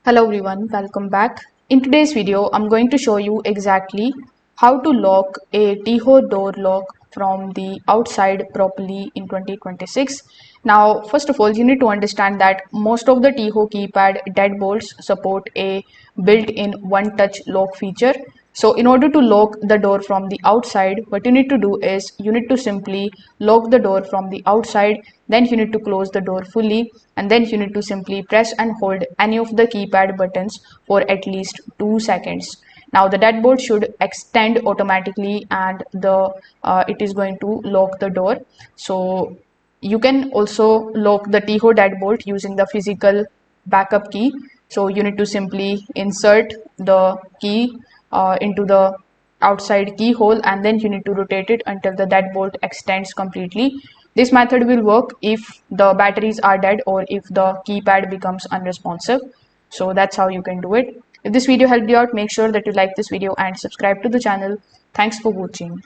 Hello everyone, welcome back. In today's video, I'm going to show you exactly how to lock a TEEHO door lock from the outside properly in 2026. Now, first of all, you need to understand that most of the TEEHO keypad deadbolts support a built-in one-touch lock feature. So in order to lock the door from the outside, what you need to do is you need to simply lock the door from the outside, then you need to close the door fully, and then you need to simply press and hold any of the keypad buttons for at least 2 seconds. Now the deadbolt should extend automatically and it is going to lock the door. So you can also lock the TEEHO deadbolt using the physical backup key. So you need to simply insert the key into the outside keyhole, and then you need to rotate it until the deadbolt extends completely. This method will work if the batteries are dead or if the keypad becomes unresponsive. So that's how you can do it. If this video helped you out, make sure that you like this video and subscribe to the channel. Thanks for watching.